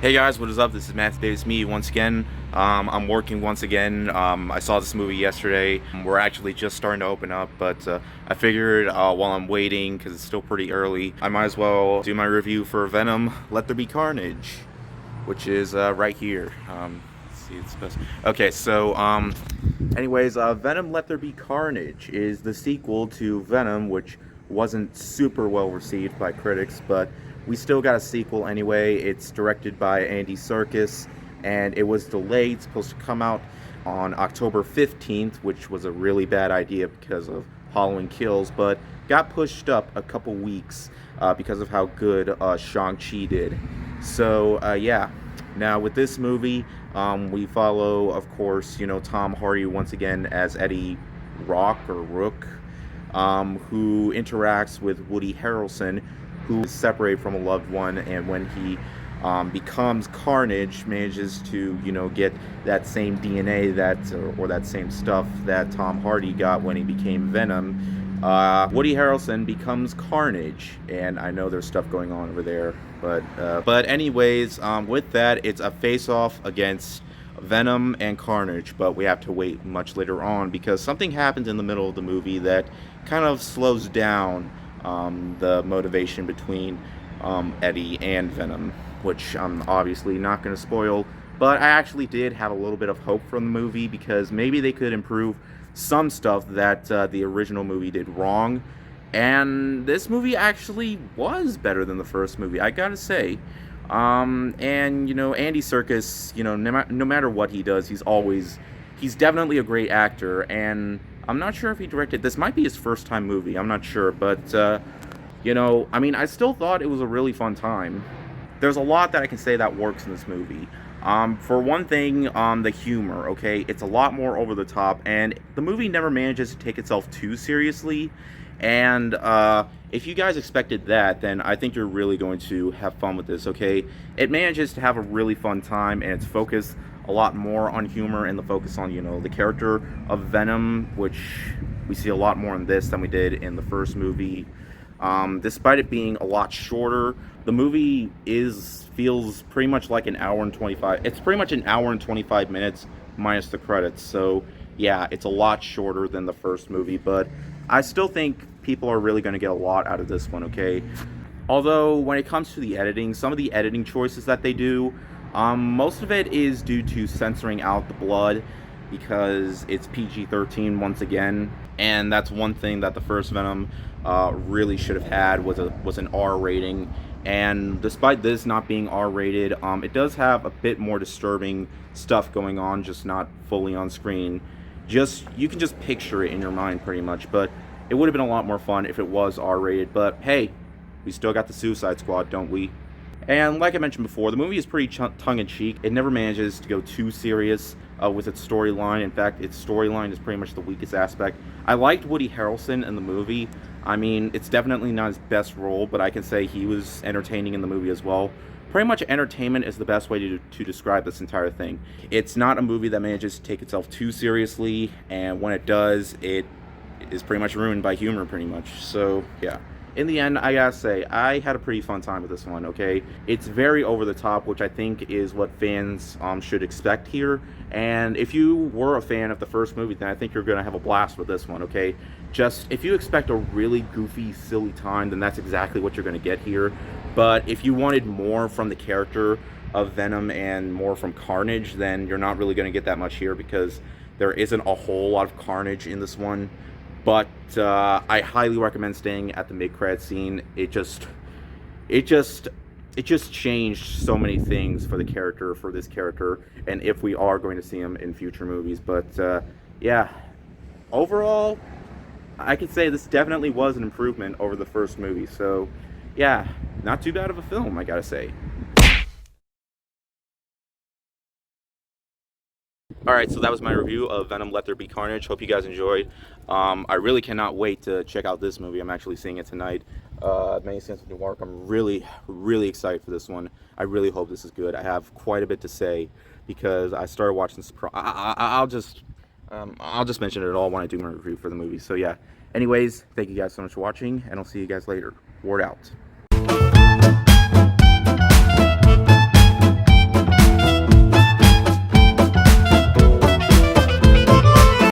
Hey guys, what is up? This is Matthew Davis, me once again. I'm working once again. I saw this movie yesterday. We're actually just starting to open up, but I figured while I'm waiting, because it's still pretty early, I might as well do my review for Venom, Let There Be Carnage, which is right here. Let's see, it's best. Okay, so anyways, Venom, Let There Be Carnage is the sequel to Venom, which wasn't super well received by critics, but we still got a sequel anyway. It's directed by Andy Serkis, and it was delayed. It's supposed to come out on October 15th, which was a really bad idea because of Halloween Kills, but got pushed up a couple weeks because of how good Shang-Chi did. So, yeah. Now, with this movie, we follow, of course, Tom Hardy once again as Eddie Rook, who interacts with Woody Harrelson, who is separated from a loved one, and when he becomes Carnage, manages to get that same DNA or that same stuff that Tom Hardy got when he became Venom. Woody Harrelson becomes Carnage, and I know there's stuff going on over there, but anyways, with that, it's a face-off against Venom and Carnage, but we have to wait much later on because something happens in the middle of the movie that kind of slows down the motivation between Eddie and Venom, which I'm obviously not going to spoil, but I actually did have a little bit of hope from the movie because maybe they could improve some stuff that the original movie did wrong, and this movie actually was better than the first movie, I gotta say. And Andy Serkis, no matter what he does, he's definitely a great actor, and I'm not sure if he directed, this might be his first time movie, I'm not sure, but I mean, I still thought it was a really fun time. There's a lot that I can say that works in this movie. For one thing, the humor, okay? It's a lot more over the top, and the movie never manages to take itself too seriously. And if you guys expected that, then I think you're really going to have fun with this, okay? It manages to have a really fun time, and it's focused a lot more on humor and the focus on, the character of Venom, which we see a lot more in this than we did in the first movie. Despite it being a lot shorter, the movie feels pretty much like an hour and 25. It's pretty much an hour and 25 minutes minus the credits. So yeah, it's a lot shorter than the first movie, but I still think people are really going to get a lot out of this one, okay? Although when it comes to the editing, some of the editing choices that they do, most of it is due to censoring out the blood because it's PG-13 once again, and that's one thing that the first Venom really should have had was an R rating. And despite this not being R rated, it does have a bit more disturbing stuff going on, just not fully on screen. You can just picture it in your mind pretty much, but it would have been a lot more fun if it was R rated. But hey, we still got the Suicide Squad, don't we? And like I mentioned before, the movie is pretty tongue-in-cheek. It never manages to go too serious with its storyline. In fact, its storyline is pretty much the weakest aspect. I liked Woody Harrelson in the movie. I mean, it's definitely not his best role, but I can say he was entertaining in the movie as well. Pretty much entertainment is the best way to describe this entire thing. It's not a movie that manages to take itself too seriously, and when it does, it is pretty much ruined by humor, pretty much. So, yeah. In the end, I gotta say, I had a pretty fun time with this one, okay? It's very over the top, which I think is what fans should expect here. And if you were a fan of the first movie, then I think you're gonna have a blast with this one, okay? Just, if you expect a really goofy, silly time, then that's exactly what you're gonna get here. But if you wanted more from the character of Venom and more from Carnage, then you're not really gonna get that much here because there isn't a whole lot of Carnage in this one. But I highly recommend staying at the mid-credit scene. It just changed so many things for this character, and if we are going to see him in future movies. But yeah, overall, I could say this definitely was an improvement over the first movie. So yeah, not too bad of a film, I gotta say. Alright, so that was my review of Venom Let There Be Carnage. Hope you guys enjoyed. I really cannot wait to check out this movie. I'm actually seeing it tonight. Many Sins of New York. I'm really, really excited for this one. I really hope this is good. I have quite a bit to say because I started watching I'll just mention it all when I do my review for the movie. So yeah. Anyways, thank you guys so much for watching, and I'll see you guys later. Word out.